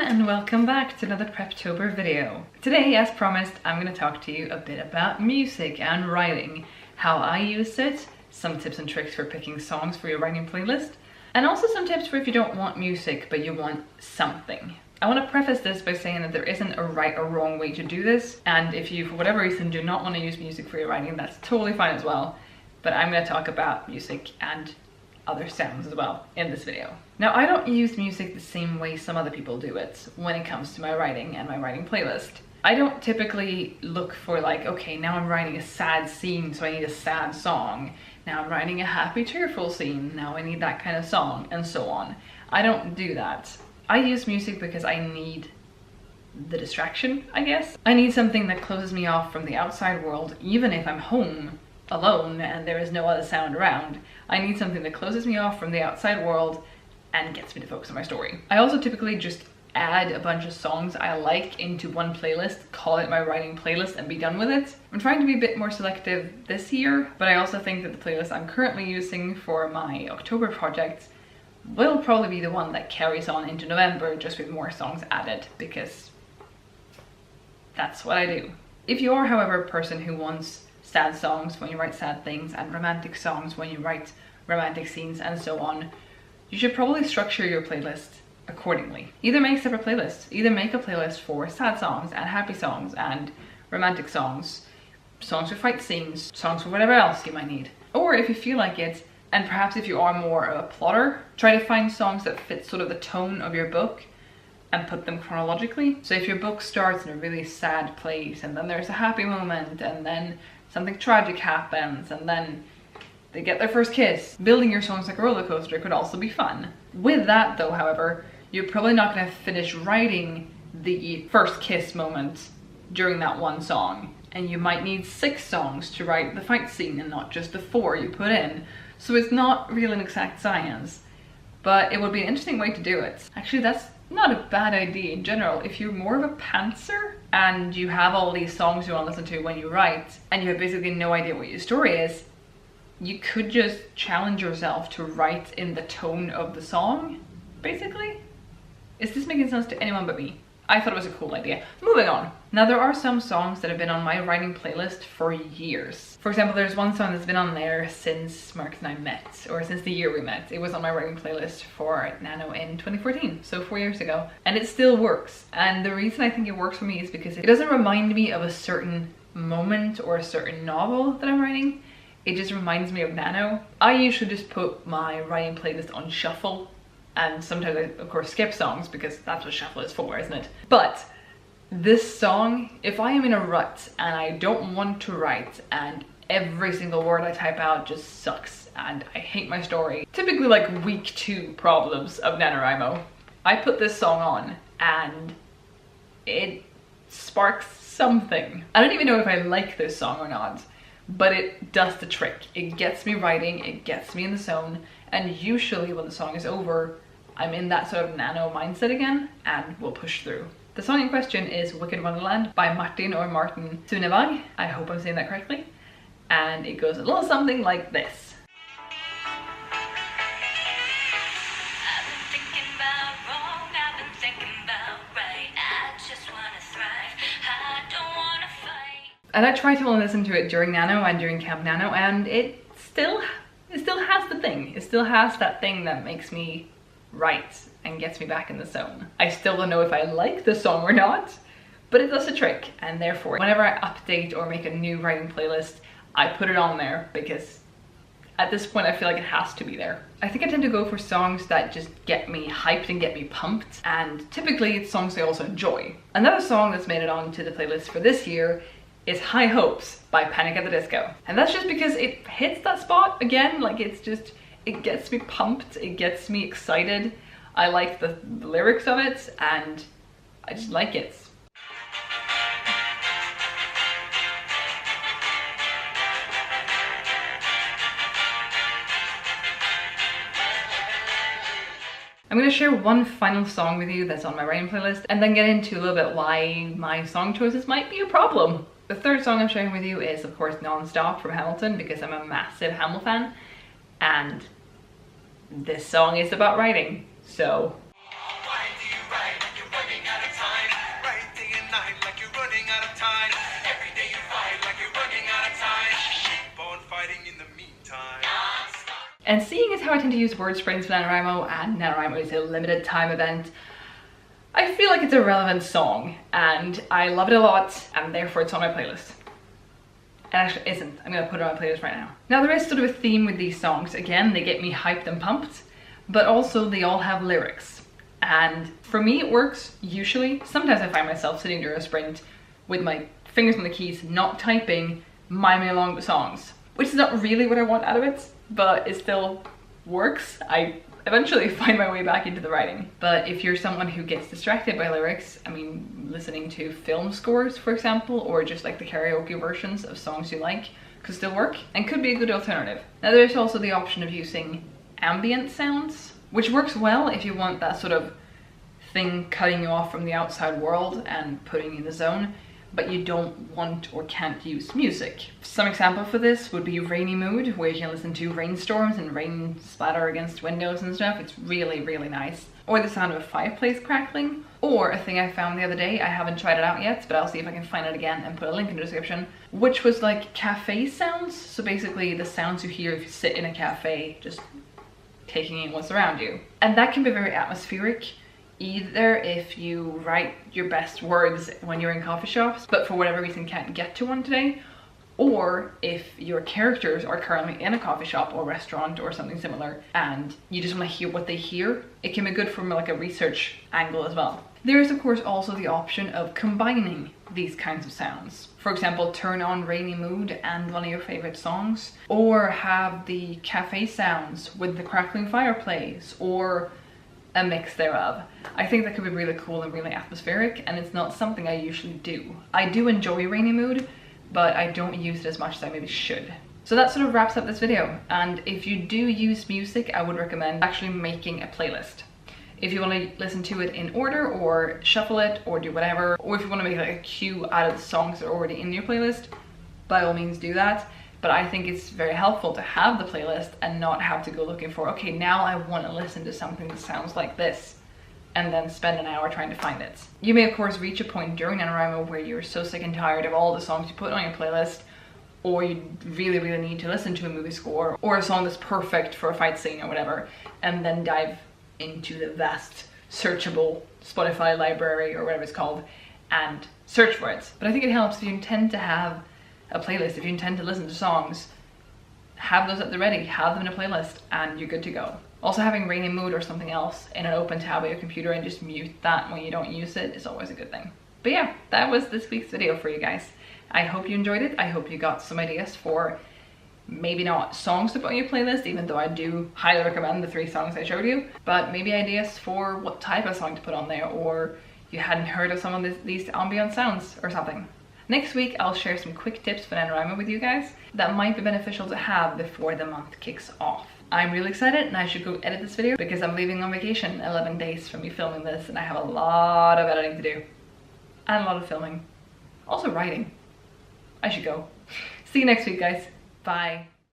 and welcome back to another Preptober video. Today, as promised, I'm going to talk to you a bit about music and writing, how I use it, some tips and tricks for picking songs for your writing playlist, and also some tips for if you don't want music but you want something. I want to preface this by saying that there isn't a right or wrong way to do this, and if you for whatever reason do not want to use music for your writing, that's totally fine as well, but I'm going to talk about music and other sounds as well in this video. Now, I don't use music the same way some other people do it when it comes to my writing and my writing playlist. I don't typically look for like, okay, now I'm writing a sad scene, so I need a sad song. Now I'm writing a happy, cheerful scene, now I need that kind of song, and so on. I don't do that. I use music because I need the distraction, I guess. I need something that closes me off from the outside world, even if I'm home alone and there is no other sound around. I need something that closes me off from the outside world and gets me to focus on my story. I also typically just add a bunch of songs I like into one playlist, call it my writing playlist, and be done with it. I'm trying to be a bit more selective this year, but I also think that the playlist I'm currently using for my October project will probably be the one that carries on into November, just with more songs added, because that's what I do. If you are, however, a person who wants sad songs when you write sad things and romantic songs when you write romantic scenes and so on, you should probably structure your playlist accordingly. Either make separate playlists, either make a playlist for sad songs and happy songs and romantic songs, songs for fight scenes, songs for whatever else you might need. Or if you feel like it, and perhaps if you are more of a plotter, try to find songs that fit sort of the tone of your book and put them chronologically. So if your book starts in a really sad place and then there's a happy moment and then something tragic happens and then they get their first kiss, building your songs like a roller coaster could also be fun. With that though, however, you're probably not going to finish writing the first kiss moment during that one song, and you might need 6 songs to write the fight scene and not just the 4 you put in. So it's not really an exact science, but it would be an interesting way to do it. Actually, that's not a bad idea in general. If you're more of a pantser and you have all these songs you want to listen to when you write and you have basically no idea what your story is, you could just challenge yourself to write in the tone of the song, basically. Is this making sense to anyone but me? I thought it was a cool idea. Moving on. Now, there are some songs that have been on my writing playlist for years. For example, there's one song that's been on there since Mark and I met, or since the year we met. It was on my writing playlist for Nano in 2014, so 4 years ago. And it still works. And the reason I think it works for me is because it doesn't remind me of a certain moment or a certain novel that I'm writing. It just reminds me of Nano. I usually just put my writing playlist on shuffle, and sometimes I, of course, skip songs because that's what shuffle is for, isn't it? But this song, if I am in a rut and I don't want to write and every single word I type out just sucks and I hate my story, typically like week 2 problems of NaNoWriMo, I put this song on and it sparks something. I don't even know if I like this song or not, but it does the trick. It gets me writing, it gets me in the zone, and usually when the song is over, I'm in that sort of Nano mindset again and we'll push through. The song in question is Wicked Wonderland by Martin Tungevaag. I hope I'm saying that correctly. And it goes a little something like this. And I try to only listen to it during Nano and during Camp Nano, and it still has the thing. It still has that thing that makes me write and gets me back in the zone. I still don't know if I like the song or not, but it does a trick, and therefore whenever I update or make a new writing playlist, I put it on there because at this point I feel like it has to be there. I think I tend to go for songs that just get me hyped and get me pumped, and typically it's songs I also enjoy. Another song that's made it onto the playlist for this year is High Hopes by Panic at the Disco. And that's just because it hits that spot again, like it gets me pumped, it gets me excited. I like the lyrics of it and I just like it. I'm going to share one final song with you that's on my writing playlist and then get into a little bit why my song choices might be a problem. The third song I'm sharing with you is, of course, Non-Stop from Hamilton, because I'm a massive Hamill fan, and this song is about writing, so... Why do you write? You're writing And seeing as how I tend to use word springs for NaNoWriMo, and NaNoWriMo is a limited time event, I feel like it's a relevant song, and I love it a lot, and therefore it's on my playlist. It actually isn't. I'm gonna put it on my playlist right now. Now there is sort of a theme with these songs. Again, they get me hyped and pumped, but also they all have lyrics. And for me it works, usually. Sometimes I find myself sitting during a sprint with my fingers on the keys, not typing, miming along the songs. Which is not really what I want out of it, but it still works. I eventually find my way back into the writing. But if you're someone who gets distracted by lyrics, I mean, listening to film scores, for example, or just like the karaoke versions of songs you like, could still work and could be a good alternative. Now there's also the option of using ambient sounds, which works well if you want that sort of thing cutting you off from the outside world and putting you in the zone, but you don't want or can't use music. Some example for this would be Rainy Mood, where you can listen to rainstorms and rain splatter against windows and stuff. It's really, really nice. Or the sound of a fireplace crackling. Or a thing I found the other day, I haven't tried it out yet, but I'll see if I can find it again and put a link in the description, which was like cafe sounds. So basically the sounds you hear if you sit in a cafe, just taking in what's around you. And that can be very atmospheric. Either if you write your best words when you're in coffee shops, but for whatever reason can't get to one today, or if your characters are currently in a coffee shop or restaurant or something similar and you just want to hear what they hear, it can be good from like a research angle as well. There is of course also the option of combining these kinds of sounds. For example, turn on Rainy Mood and one of your favorite songs, or have the cafe sounds with the crackling fireplace, or a mix thereof. I think that could be really cool and really atmospheric, and it's not something I usually do. I do enjoy Rainy Mood, but I don't use it as much as I maybe should. So that sort of wraps up this video, and if you do use music, I would recommend actually making a playlist. If you want to listen to it in order or shuffle it or do whatever, or if you want to make like a queue out of the songs that are already in your playlist, by all means do that. But I think it's very helpful to have the playlist and not have to go looking for, okay, now I want to listen to something that sounds like this, and then spend an hour trying to find it. You may of course reach a point during NaNoWriMo where you're so sick and tired of all the songs you put on your playlist, or you really, really need to listen to a movie score, or a song that's perfect for a fight scene or whatever, and then dive into the vast searchable Spotify library or whatever it's called and search for it. But I think it helps if you intend to have a playlist, if you intend to listen to songs, have those at the ready, have them in a playlist, and you're good to go. Also, having Rainy Mood or something else in an open tab on your computer and just mute that when you don't use it is always a good thing. But yeah, that was this week's video for you guys. I hope you enjoyed it. I hope you got some ideas for maybe not songs to put on your playlist, even though I do highly recommend the 3 songs I showed you, but maybe ideas for what type of song to put on there, or you hadn't heard of some of these ambient sounds or something. Next week, I'll share some quick tips for NaNoWriMo with you guys that might be beneficial to have before the month kicks off. I'm really excited, and I should go edit this video because I'm leaving on vacation 11 days from me filming this, and I have a lot of editing to do. And a lot of filming. Also writing. I should go. See you next week, guys. Bye.